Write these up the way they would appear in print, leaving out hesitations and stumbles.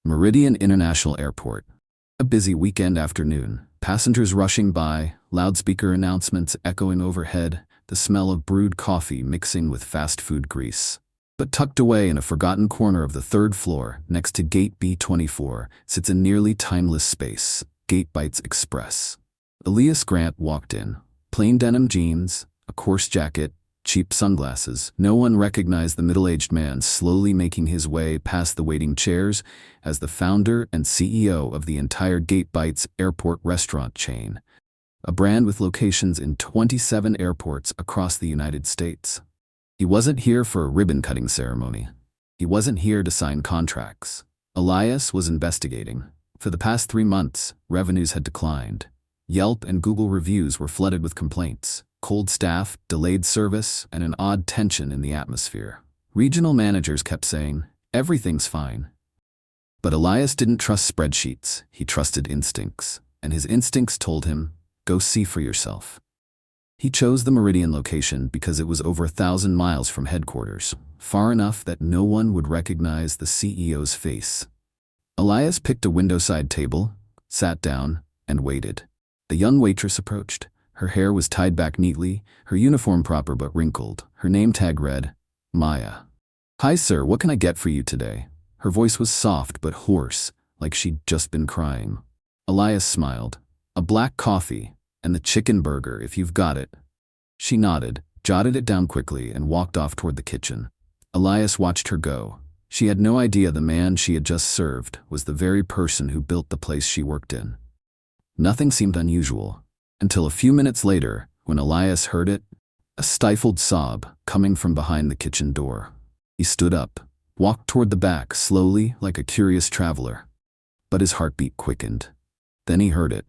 Meridian International Airport. A busy weekend afternoon. Passengers rushing by, loudspeaker announcements echoing overhead, the smell of brewed coffee mixing with fast food grease. But tucked away in a forgotten corner of the third floor, next to Gate B24, sits a nearly timeless space, Gate Bites Express. Elias Grant walked in. Plain denim jeans, a coarse jacket, cheap sunglasses. No one recognized the middle-aged man slowly making his way past the waiting chairs as the founder and CEO of the entire Gate Bites airport restaurant chain, a brand with locations in 27 airports across the United States. He wasn't here for a ribbon-cutting ceremony. He wasn't here to sign contracts. Elias was investigating. For the past 3 months, revenues had declined. Yelp and Google reviews were flooded with complaints. Cold staff, delayed service, and an odd tension in the atmosphere. Regional managers kept saying, "Everything's fine." But Elias didn't trust spreadsheets, he trusted instincts. And his instincts told him, go see for yourself. He chose the Meridian location because it was over 1,000 miles from headquarters, far enough that no one would recognize the CEO's face. Elias picked a windowside table, sat down, and waited. The young waitress approached. Her hair was tied back neatly, her uniform proper but wrinkled. Her name tag read, Maya. "Hi sir, what can I get for you today?" Her voice was soft but hoarse, like she'd just been crying. Elias smiled. "A black coffee, and the chicken burger if you've got it." She nodded, jotted it down quickly, and walked off toward the kitchen. Elias watched her go. She had no idea the man she had just served was the very person who built the place she worked in. Nothing seemed unusual. Until a few minutes later, when Elias heard it, a stifled sob coming from behind the kitchen door. He stood up, walked toward the back slowly like a curious traveler. But his heartbeat quickened. Then he heard it,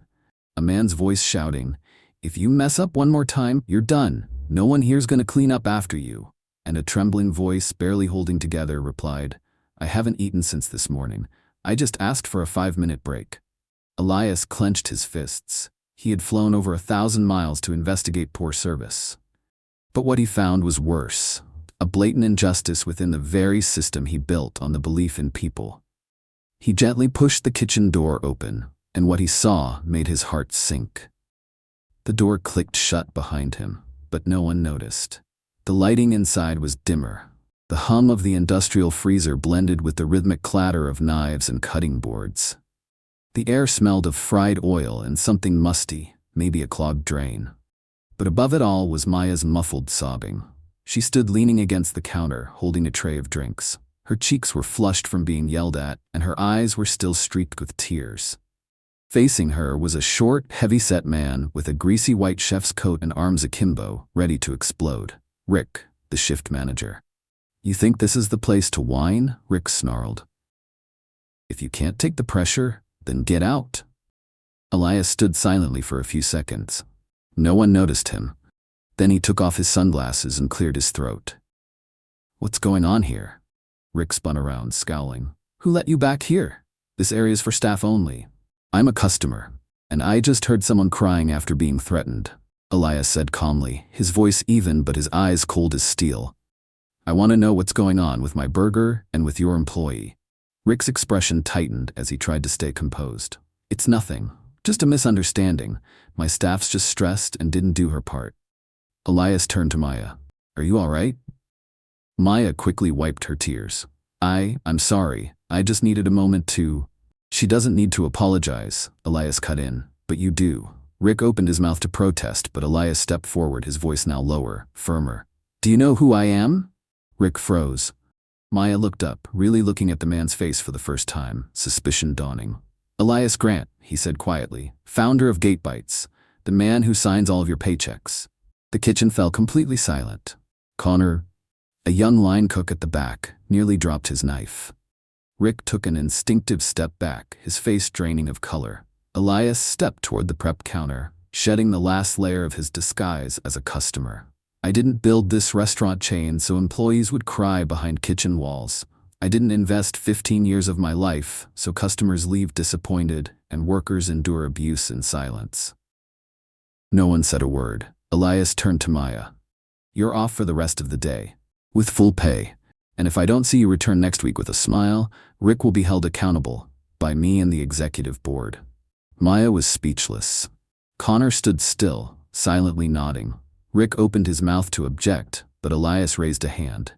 a man's voice shouting, "If you mess up one more time, you're done. No one here's gonna clean up after you." And a trembling voice, barely holding together, replied, "I haven't eaten since this morning. I just asked for a 5-minute break." Elias clenched his fists. He had flown over 1,000 miles to investigate poor service. But what he found was worse, a blatant injustice within the very system he built on the belief in people. He gently pushed the kitchen door open, and what he saw made his heart sink. The door clicked shut behind him, but no one noticed. The lighting inside was dimmer. The hum of the industrial freezer blended with the rhythmic clatter of knives and cutting boards. The air smelled of fried oil and something musty, maybe a clogged drain. But above it all was Maya's muffled sobbing. She stood leaning against the counter, holding a tray of drinks. Her cheeks were flushed from being yelled at, and her eyes were still streaked with tears. Facing her was a short, heavy-set man with a greasy white chef's coat and arms akimbo, ready to explode. Rick, the shift manager. "You think this is the place to whine?" Rick snarled. "If you can't take the pressure, then get out." Elias stood silently for a few seconds. No one noticed him. Then he took off his sunglasses and cleared his throat. "What's going on here?" Rick spun around, scowling. "Who let you back here? This area's for staff only." "I'm a customer, and I just heard someone crying after being threatened," Elias said calmly, his voice even but his eyes cold as steel. "I want to know what's going on with my burger and with your employee." Rick's expression tightened as he tried to stay composed. "It's nothing. Just a misunderstanding. My staff's just stressed and didn't do her part." Elias turned to Maya. "Are you all right?" Maya quickly wiped her tears. I'm sorry. I just needed a moment to..." "She doesn't need to apologize," Elias cut in. "But you do." Rick opened his mouth to protest, but Elias stepped forward, his voice now lower, firmer. "Do you know who I am?" Rick froze. Maya looked up, really looking at the man's face for the first time, suspicion dawning. "Elias Grant," he said quietly, "founder of Gate Bites, the man who signs all of your paychecks." The kitchen fell completely silent. Connor, a young line cook at the back, nearly dropped his knife. Rick took an instinctive step back, his face draining of color. Elias stepped toward the prep counter, shedding the last layer of his disguise as a customer. "I didn't build this restaurant chain so employees would cry behind kitchen walls. I didn't invest 15 years of my life so customers leave disappointed and workers endure abuse in silence." No one said a word. Elias turned to Maya. "You're off for the rest of the day, with full pay, And if I don't see you return next week with a smile, Rick will be held accountable by me and the executive board." Maya was speechless. Connor stood still, silently nodding. Rick opened his mouth to object, but Elias raised a hand.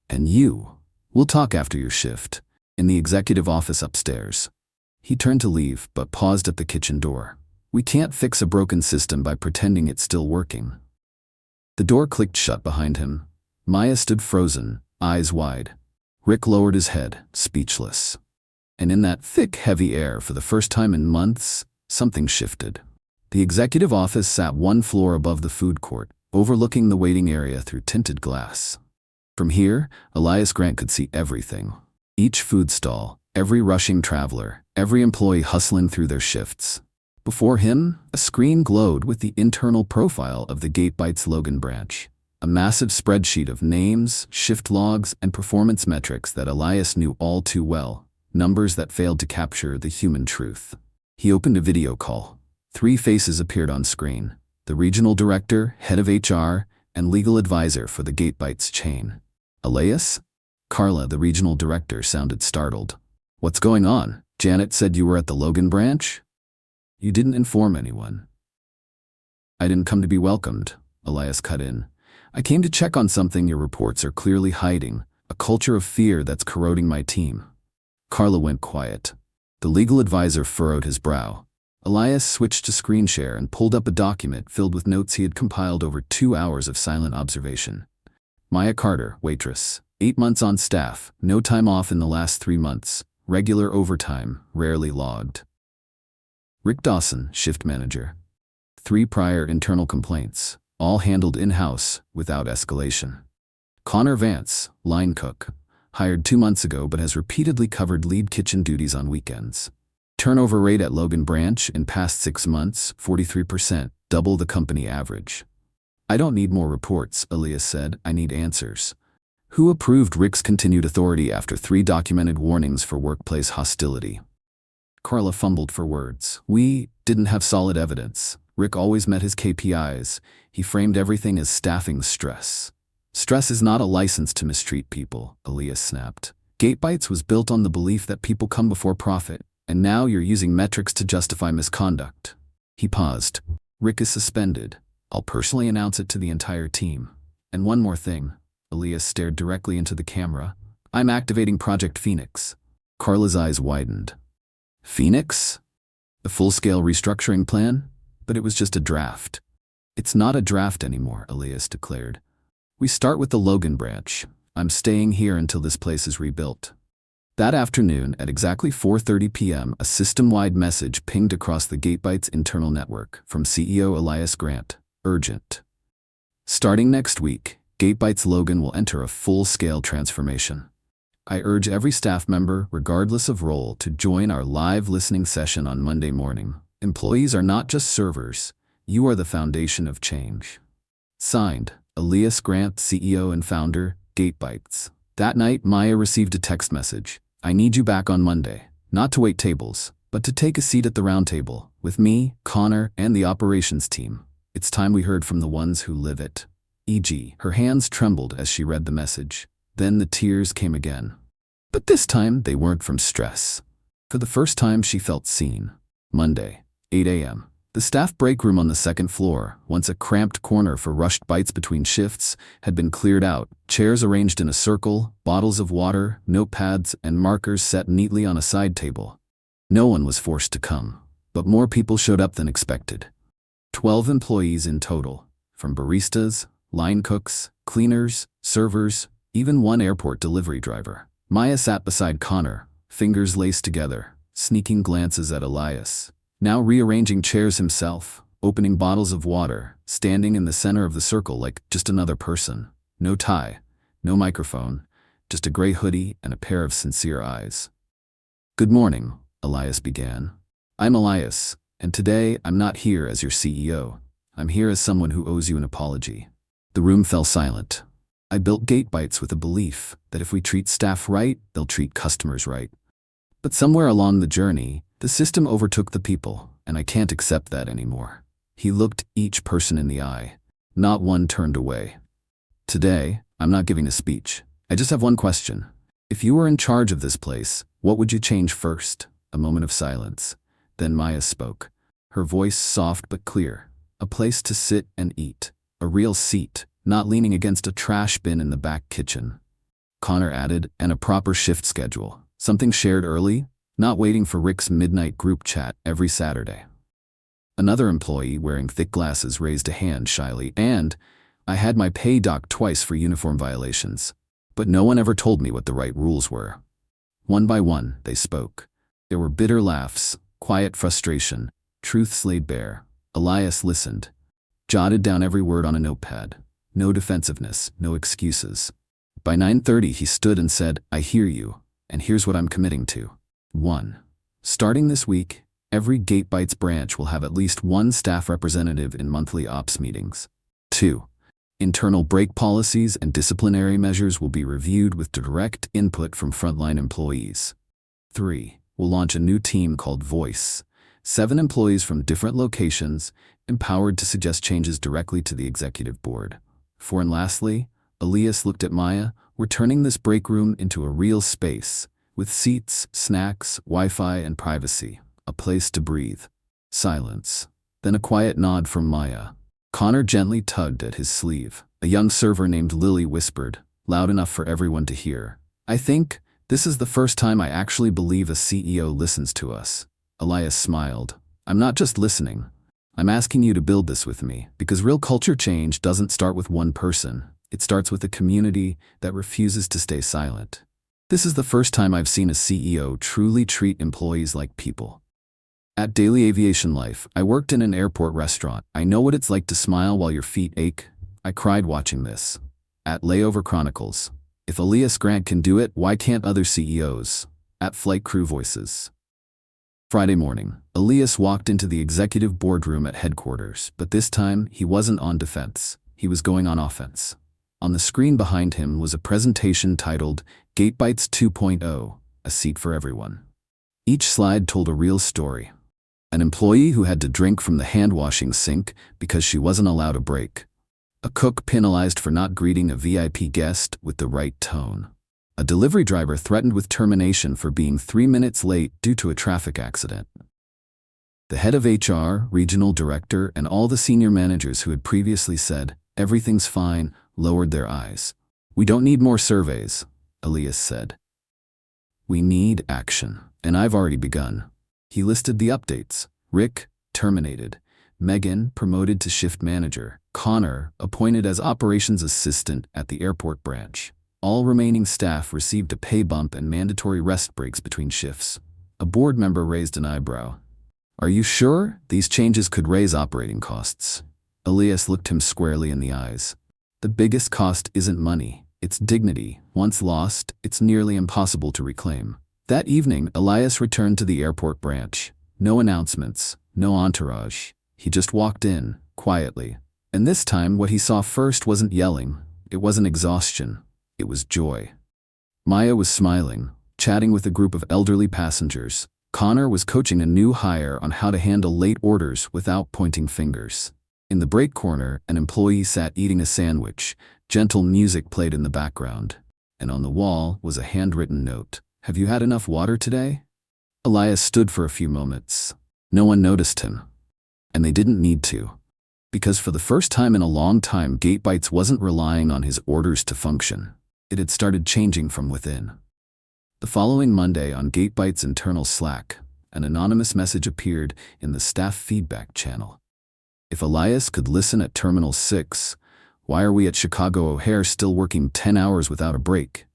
"And you? We'll talk after your shift, in the executive office upstairs." He turned to leave, but paused at the kitchen door. "We can't fix a broken system by pretending it's still working." The door clicked shut behind him. Maya stood frozen, eyes wide. Rick lowered his head, speechless. And in that thick, heavy air, for the first time in months, something shifted. The executive office sat one floor above the food court, overlooking the waiting area through tinted glass. From here, Elias Grant could see everything. Each food stall, every rushing traveler, every employee hustling through their shifts. Before him, a screen glowed with the internal profile of the Gatebites Logan branch. A massive spreadsheet of names, shift logs, and performance metrics that Elias knew all too well, numbers that failed to capture the human truth. He opened a video call. 3 faces appeared on screen: the regional director, head of HR, and legal advisor for the Gatebites chain. "Elias?" Carla, the regional director, sounded startled. "What's going on? Janet said you were at the Logan branch?" "You didn't inform anyone." "I didn't come to be welcomed," Elias cut in. "I came to check on something your reports are clearly hiding, a culture of fear that's corroding my team." Carla went quiet. The legal advisor furrowed his brow. Elias switched to screen share and pulled up a document filled with notes he had compiled over 2 hours of silent observation. Maya Carter, waitress, 8 months on staff, no time off in the last 3 months, regular overtime, rarely logged. Rick Dawson, shift manager. 3 prior internal complaints, all handled in-house, without escalation. Connor Vance, line cook, hired 2 months ago but has repeatedly covered lead kitchen duties on weekends. Turnover rate at Logan branch in past 6 months, 43%, double the company average. "I don't need more reports," Elias said. "I need answers." Who approved Rick's continued authority after 3 documented warnings for workplace hostility? Carla fumbled for words. "We didn't have solid evidence. Rick always met his KPIs. He framed everything as staffing stress." "Stress is not a license to mistreat people," Elias snapped. "Gatebites was built on the belief that people come before profit, and now you're using metrics to justify misconduct." He paused. "Rick is suspended. I'll personally announce it to the entire team. And one more thing." Elias stared directly into the camera. "I'm activating Project Phoenix." Carla's eyes widened. "Phoenix? A full-scale restructuring plan?" "But it was just a draft." "It's not a draft anymore," Elias declared. "We start with the Logan branch. I'm staying here until this place is rebuilt." That afternoon, at exactly 4:30 p.m., a system-wide message pinged across the Gatebites internal network from CEO Elias Grant. "Urgent. Starting next week, Gatebites Logan will enter a full-scale transformation. I urge every staff member, regardless of role, to join our live listening session on Monday morning. Employees are not just servers. You are the foundation of change." Signed, Elias Grant, CEO and founder, Gatebites. That night, Maya received a text message. "I need you back on Monday, not to wait tables, but to take a seat at the round table, with me, Connor, and the operations team. It's time we heard from the ones who live it." E.g., her hands trembled as she read the message. Then the tears came again. But this time, they weren't from stress. For the first time, she felt seen. Monday, 8 a.m. The staff break room on the 2nd floor, once a cramped corner for rushed bites between shifts, had been cleared out, chairs arranged in a circle, bottles of water, notepads, and markers set neatly on a side table. No one was forced to come, but more people showed up than expected. 12 employees in total, from baristas, line cooks, cleaners, servers, even one airport delivery driver. Maya sat beside Connor, fingers laced together, sneaking glances at Elias. Now rearranging chairs himself, opening bottles of water, standing in the center of the circle like just another person. No tie, no microphone, just a gray hoodie and a pair of sincere eyes. "Good morning," Elias began. "I'm Elias, and today I'm not here as your CEO. I'm here as someone who owes you an apology." The room fell silent. "I built Gatebites with a belief that if we treat staff right, they'll treat customers right. But somewhere along the journey, the system overtook the people, and I can't accept that anymore." He looked each person in the eye. Not one turned away. "Today, I'm not giving a speech. I just have one question. If you were in charge of this place, what would you change first? A moment of silence. Then Maya spoke. Her voice soft but clear. A place to sit and eat. A real seat, not leaning against a trash bin in the back kitchen. Connor added, and a proper shift schedule. Something shared early, not waiting for Rick's midnight group chat every Saturday. Another employee wearing thick glasses raised a hand shyly, and I had my pay docked twice for uniform violations. But no one ever told me what the right rules were. One by one, they spoke. There were bitter laughs, quiet frustration, truths laid bare. Elias listened, jotted down every word on a notepad. No defensiveness, no excuses. By 9:30 he stood and said, I hear you, and here's what I'm committing to. 1. Starting this week, every Gatebytes branch will have at least one staff representative in monthly ops meetings. 2. Internal break policies and disciplinary measures will be reviewed with direct input from frontline employees. 3. We'll launch a new team called Voice. 7 employees from different locations, empowered to suggest changes directly to the executive board. 4. And lastly, Elias looked at Maya, we're turning this break room into a real space, with seats, snacks, Wi-Fi, and privacy. A place to breathe. Silence. Then a quiet nod from Maya. Connor gently tugged at his sleeve. A young server named Lily whispered, loud enough for everyone to hear, I think this is the first time I actually believe a CEO listens to us. Elias smiled. I'm not just listening. I'm asking you to build this with me, because real culture change doesn't start with one person. It starts with a community that refuses to stay silent. This is the first time I've seen a CEO truly treat employees like people. At Daily Aviation Life, I worked in an airport restaurant. I know what it's like to smile while your feet ache. I cried watching this. At Layover Chronicles, if Elias Grant can do it, why can't other CEOs? At Flight Crew Voices. Friday morning, Elias walked into the executive boardroom at headquarters, but this time he wasn't on defense. He was going on offense. On the screen behind him was a presentation titled Gatebytes 2.0, a seat for everyone. Each slide told a real story. An employee who had to drink from the hand-washing sink because she wasn't allowed a break. A cook penalized for not greeting a VIP guest with the right tone. A delivery driver threatened with termination for being 3 minutes late due to a traffic accident. The head of HR, regional director, and all the senior managers who had previously said, everything's fine, lowered their eyes. We don't need more surveys, Elias said. We need action, and I've already begun. He listed the updates. Rick, terminated. Megan, promoted to shift manager. Connor, appointed as operations assistant at the airport branch. All remaining staff received a pay bump and mandatory rest breaks between shifts. A board member raised an eyebrow. Are you sure? These changes could raise operating costs. Elias looked him squarely in the eyes. The biggest cost isn't money, it's dignity. Once lost, it's nearly impossible to reclaim. That evening, Elias returned to the airport branch. No announcements, no entourage. He just walked in, quietly. And this time, what he saw first wasn't yelling. It wasn't exhaustion. It was joy. Maya was smiling, chatting with a group of elderly passengers. Connor was coaching a new hire on how to handle late orders without pointing fingers. In the break corner, an employee sat eating a sandwich. Gentle music played in the background. And on the wall was a handwritten note. Have you had enough water today? Elias stood for a few moments. No one noticed him. And they didn't need to. Because for the first time in a long time, Gatebytes wasn't relying on his orders to function. It had started changing from within. The following Monday on Gatebytes' internal Slack, an anonymous message appeared in the staff feedback channel. If Elias could listen at Terminal 6, why are we at Chicago O'Hare still working 10 hours without a break?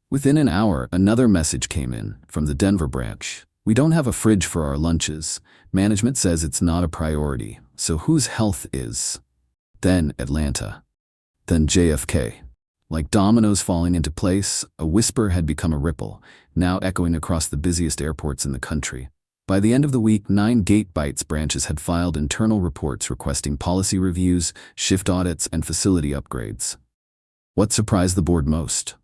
Within an hour, another message came in from the Denver branch. We don't have a fridge for our lunches. Management says it's not a priority, so whose health is? Then Atlanta. Then JFK. Like dominoes falling into place, a whisper had become a ripple, now echoing across the busiest airports in the country. By the end of the week, 9 Gatebytes branches had filed internal reports requesting policy reviews, shift audits, and facility upgrades. What surprised the board most?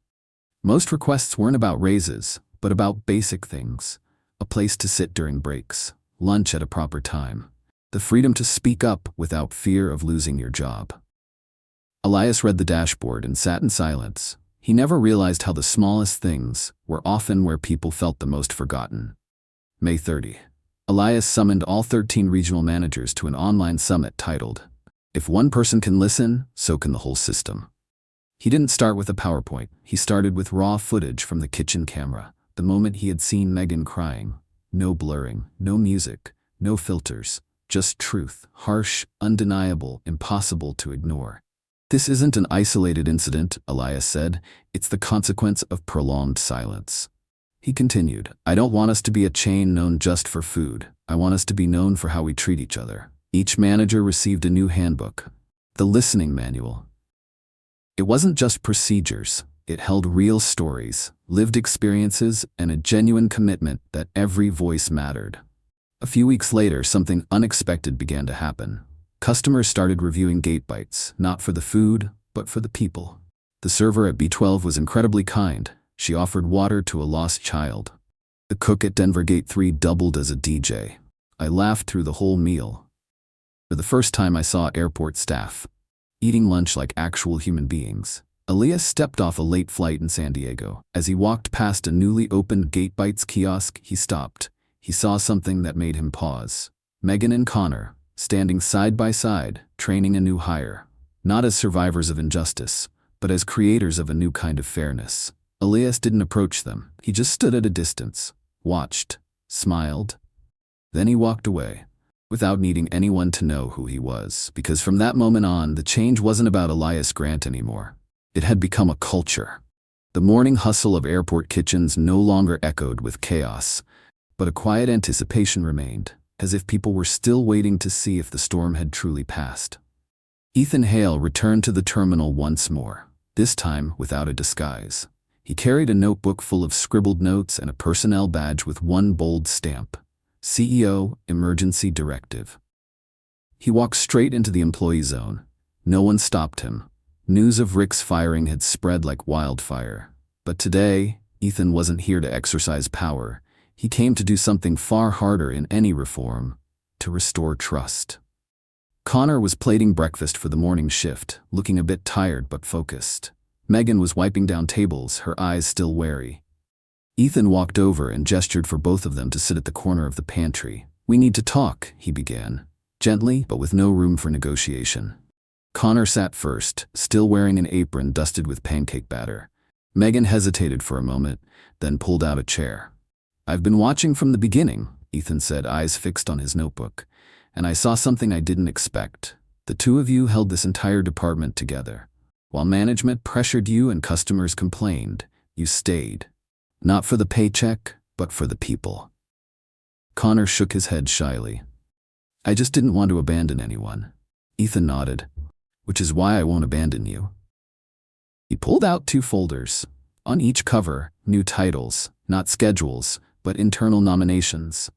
Most requests weren't about raises, but about basic things. A place to sit during breaks, lunch at a proper time, the freedom to speak up without fear of losing your job. Elias read the dashboard and sat in silence. He never realized how the smallest things were often where people felt the most forgotten. May 30. Elias summoned all 13 regional managers to an online summit titled, "If one person can listen, so can the whole system." He didn't start with a PowerPoint. He started with raw footage from the kitchen camera, the moment he had seen Megan crying. No blurring, no music, no filters, just truth, harsh, undeniable, impossible to ignore. "This isn't an isolated incident," Elias said. "It's the consequence of prolonged silence." He continued, "I don't want us to be a chain known just for food. I want us to be known for how we treat each other." Each manager received a new handbook, the listening manual. It wasn't just procedures. It held real stories, lived experiences, and a genuine commitment that every voice mattered. A few weeks later, something unexpected began to happen. Customers started reviewing gate bites, not for the food, but for the people. The server at B12 was incredibly kind. She offered water to a lost child. The cook at Denver Gate 3 doubled as a DJ. I laughed through the whole meal. For the first time, I saw airport staff eating lunch like actual human beings. Elias stepped off a late flight in San Diego. As he walked past a newly opened Gate Bites kiosk, he stopped. He saw something that made him pause. Megan and Connor, standing side by side, training a new hire. Not as survivors of injustice, but as creators of a new kind of fairness. Elias didn't approach them. He just stood at a distance, watched, smiled. Then he walked away, without needing anyone to know who he was, because from that moment on, the change wasn't about Elias Grant anymore. It had become a culture. The morning hustle of airport kitchens no longer echoed with chaos, but a quiet anticipation remained, as if people were still waiting to see if the storm had truly passed. Ethan Hale returned to the terminal once more, this time without a disguise. He carried a notebook full of scribbled notes and a personnel badge with one bold stamp: CEO, Emergency Directive. He walked straight into the employee zone. No one stopped him. News of Rick's firing had spread like wildfire. But today, Ethan wasn't here to exercise power. He came to do something far harder in any reform: to restore trust. Connor was plating breakfast for the morning shift, looking a bit tired but focused. Megan was wiping down tables, her eyes still wary. Ethan walked over and gestured for both of them to sit at the corner of the pantry. "We need to talk," he began, gently but with no room for negotiation. Connor sat first, still wearing an apron dusted with pancake batter. Megan hesitated for a moment, then pulled out a chair. "I've been watching from the beginning," Ethan said, eyes fixed on his notebook, "and I saw something I didn't expect. The two of you held this entire department together. While management pressured you and customers complained, you stayed. Not for the paycheck, but for the people." Connor shook his head shyly. "I just didn't want to abandon anyone." Ethan nodded. "Which is why I won't abandon you." He pulled out 2 folders. On each cover, new titles, not schedules, but internal nominations.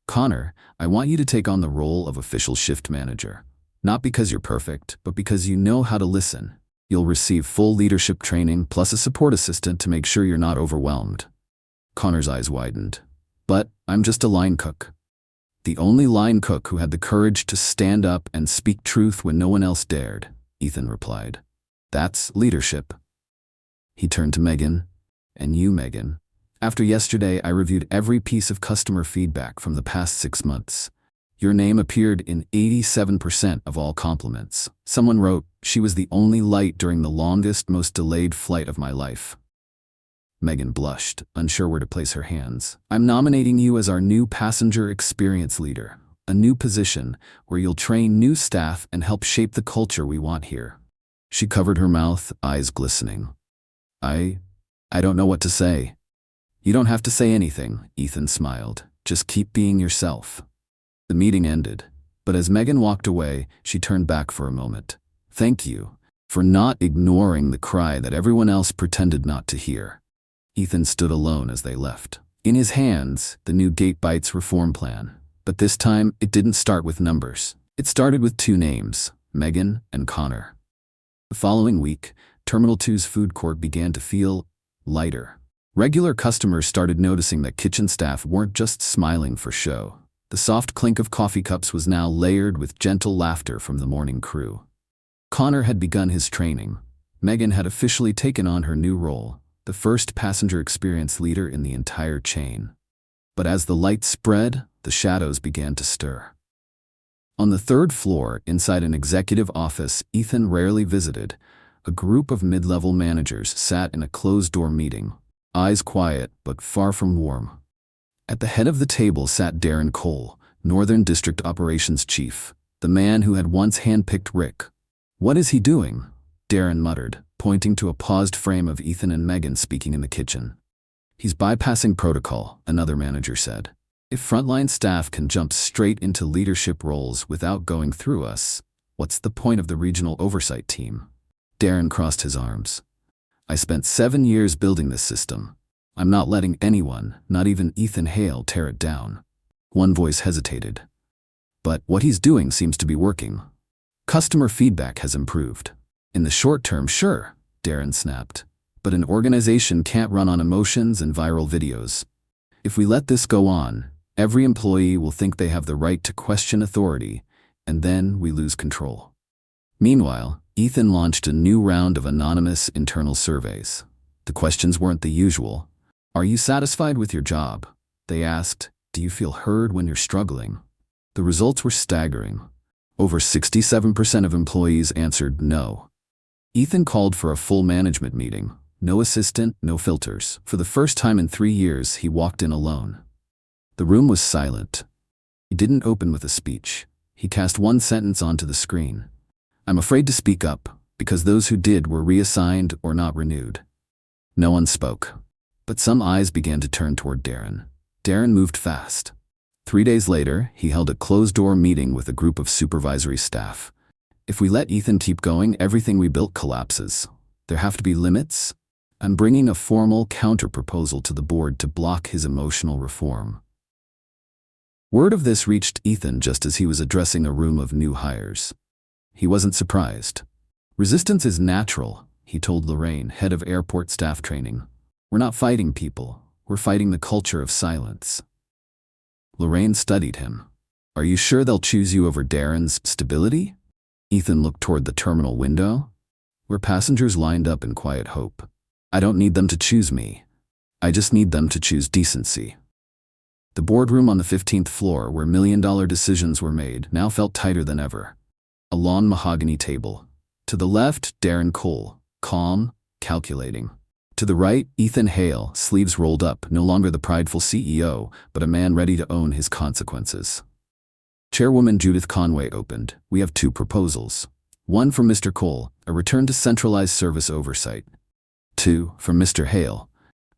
"Connor, I want you to take on the role of official shift manager. Not because you're perfect, but because you know how to listen. You'll receive full leadership training plus a support assistant to make sure you're not overwhelmed." Connor's eyes widened. "But I'm just a line cook." "The only line cook who had the courage to stand up and speak truth when no one else dared," Ethan replied. "That's leadership." He turned to Megan. "And you, Megan. After yesterday, I reviewed every piece of customer feedback from the past 6 months. Your name appeared in 87% of all compliments. Someone wrote, 'She was the only light during the longest, most delayed flight of my life.'" Megan blushed, unsure where to place her hands. "I'm nominating you as our new passenger experience leader, a new position where you'll train new staff and help shape the culture we want here." She covered her mouth, eyes glistening. I don't know what to say." "You don't have to say anything," Ethan smiled. "Just keep being yourself." The meeting ended, but as Megan walked away, she turned back for a moment. "Thank you for not ignoring the cry that everyone else pretended not to hear." Ethan stood alone as they left. In his hands, the new Gate Bites reform plan. But this time, it didn't start with numbers. It started with 2 names, Megan and Connor. The following week, Terminal 2's food court began to feel lighter. Regular customers started noticing that kitchen staff weren't just smiling for show. The soft clink of coffee cups was now layered with gentle laughter from the morning crew. Connor had begun his training. Megan had officially taken on her new role, the first passenger experience leader in the entire chain. But as the light spread, the shadows began to stir. On the third floor, inside an executive office Ethan rarely visited, a group of mid-level managers sat in a closed-door meeting, eyes quiet but far from warm. At the head of the table sat Darren Cole, Northern District Operations Chief, the man who had once handpicked Rick. "What is he doing?" Darren muttered, pointing to a paused frame of Ethan and Megan speaking in the kitchen. "He's bypassing protocol," another manager said. "If frontline staff can jump straight into leadership roles without going through us, what's the point of the regional oversight team?" Darren crossed his arms. "I spent 7 years building this system. I'm not letting anyone, not even Ethan Hale, tear it down." One voice hesitated. "But what he's doing seems to be working. Customer feedback has improved." "In the short term, sure," Darren snapped. "But an organization can't run on emotions and viral videos. If we let this go on, every employee will think they have the right to question authority, and then we lose control." Meanwhile, Ethan launched a new round of anonymous internal surveys. The questions weren't the usual. "Are you satisfied with your job?" they asked. "Do you feel heard when you're struggling?" The results were staggering. Over 67% of employees answered no. Ethan called for a full management meeting. No assistant, no filters. For the first time in 3 years, he walked in alone. The room was silent. He didn't open with a speech. He cast one sentence onto the screen. "I'm afraid to speak up, because those who did were reassigned or not renewed." No one spoke. But some eyes began to turn toward Darren. Darren moved fast. 3 days later, he held a closed-door meeting with a group of supervisory staff. "If we let Ethan keep going, everything we built collapses. There have to be limits. I'm bringing a formal counter-proposal to the board to block his emotional reform." Word of this reached Ethan just as he was addressing a room of new hires. He wasn't surprised. "Resistance is natural," he told Lorraine, head of airport staff training. "We're not fighting people. We're fighting the culture of silence." Lorraine studied him. "Are you sure they'll choose you over Darren's stability?" Ethan looked toward the terminal window, where passengers lined up in quiet hope. "I don't need them to choose me. I just need them to choose decency." The boardroom on the 15th floor, where million-dollar decisions were made, now felt tighter than ever. A lawn mahogany table. To the left, Darren Cole, calm, calculating. To the right, Ethan Hale, sleeves rolled up, no longer the prideful CEO, but a man ready to own his consequences. Chairwoman Judith Conway opened. "We have 2 proposals. 1 from Mr. Cole, a return to centralized service oversight. 2 from Mr. Hale,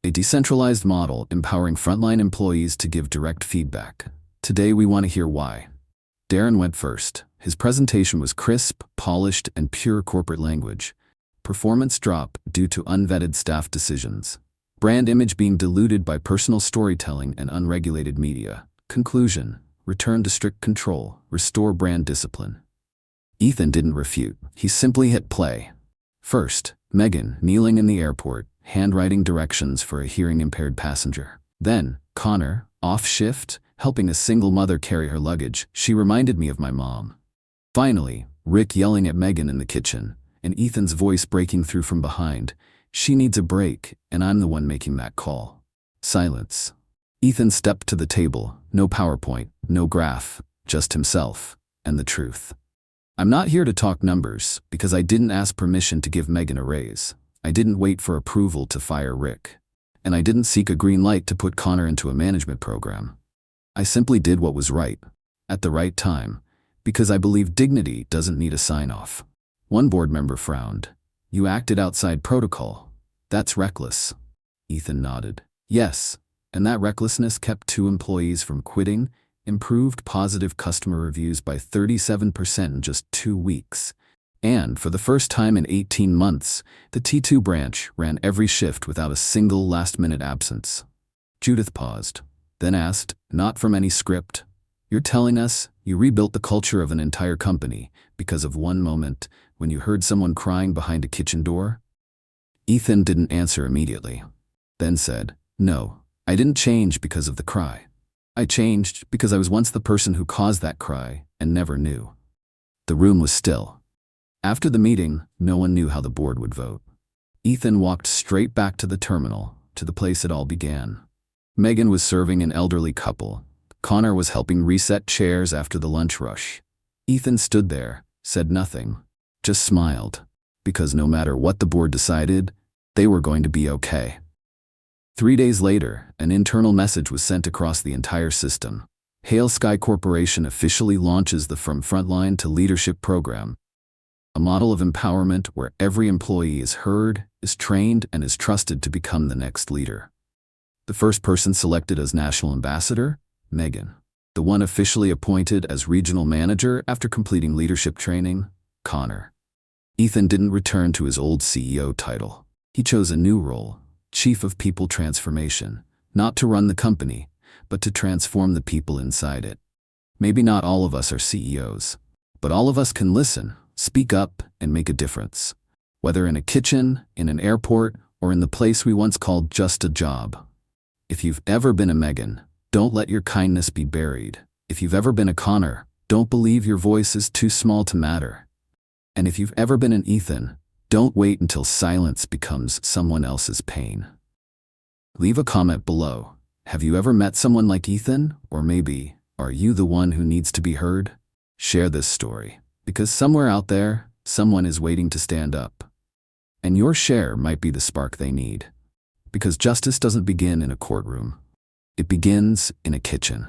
a decentralized model empowering frontline employees to give direct feedback. Today we want to hear why." Darren went first. His presentation was crisp, polished, and pure corporate language. Performance drop due to unvetted staff decisions. Brand image being diluted by personal storytelling and unregulated media. Conclusion: return to strict control, restore brand discipline. Ethan didn't refute. He simply hit play. First, Megan, kneeling in the airport, handwriting directions for a hearing-impaired passenger. Then, Connor, off shift, helping a single mother carry her luggage. "She reminded me of my mom." Finally, Rick yelling at Megan in the kitchen, and Ethan's voice breaking through from behind. "She needs a break, and I'm the one making that call." Silence. Ethan stepped to the table. No PowerPoint, no graph, just himself, and the truth. "I'm not here to talk numbers, because I didn't ask permission to give Megan a raise. I didn't wait for approval to fire Rick. And I didn't seek a green light to put Connor into a management program. I simply did what was right, at the right time, because I believe dignity doesn't need a sign-off." One board member frowned. "You acted outside protocol. That's reckless." Ethan nodded. "Yes, and that recklessness kept 2 employees from quitting, improved positive customer reviews by 37% in just 2 weeks. And for the first time in 18 months, the T2 branch ran every shift without a single last-minute absence." Judith paused, then asked, "Not from any script? You're telling us you rebuilt the culture of an entire company because of one moment when you heard someone crying behind a kitchen door?" Ethan didn't answer immediately, then said, "No, I didn't change because of the cry. I changed because I was once the person who caused that cry and never knew." The room was still. After the meeting, no one knew how the board would vote. Ethan walked straight back to the terminal, to the place it all began. Megan was serving an elderly couple. Connor was helping reset chairs after the lunch rush. Ethan stood there, said nothing, just smiled, because no matter what the board decided, they were going to be okay. 3 days later, an internal message was sent across the entire system. Hail Sky Corporation officially launches the From Frontline to Leadership program, a model of empowerment where every employee is heard, is trained, and is trusted to become the next leader. The first person selected as national ambassador? Megan. The one officially appointed as regional manager after completing leadership training? Connor. Ethan didn't return to his old CEO title. He chose a new role, Chief of People Transformation, not to run the company, but to transform the people inside it. Maybe not all of us are CEOs, but all of us can listen, speak up, and make a difference. Whether in a kitchen, in an airport, or in the place we once called just a job. If you've ever been a Megan, don't let your kindness be buried. If you've ever been a Connor, don't believe your voice is too small to matter. And if you've ever been an Ethan, don't wait until silence becomes someone else's pain. Leave a comment below. Have you ever met someone like Ethan? Or maybe, are you the one who needs to be heard? Share this story, because somewhere out there, someone is waiting to stand up. And your share might be the spark they need. Because justice doesn't begin in a courtroom. It begins in a kitchen.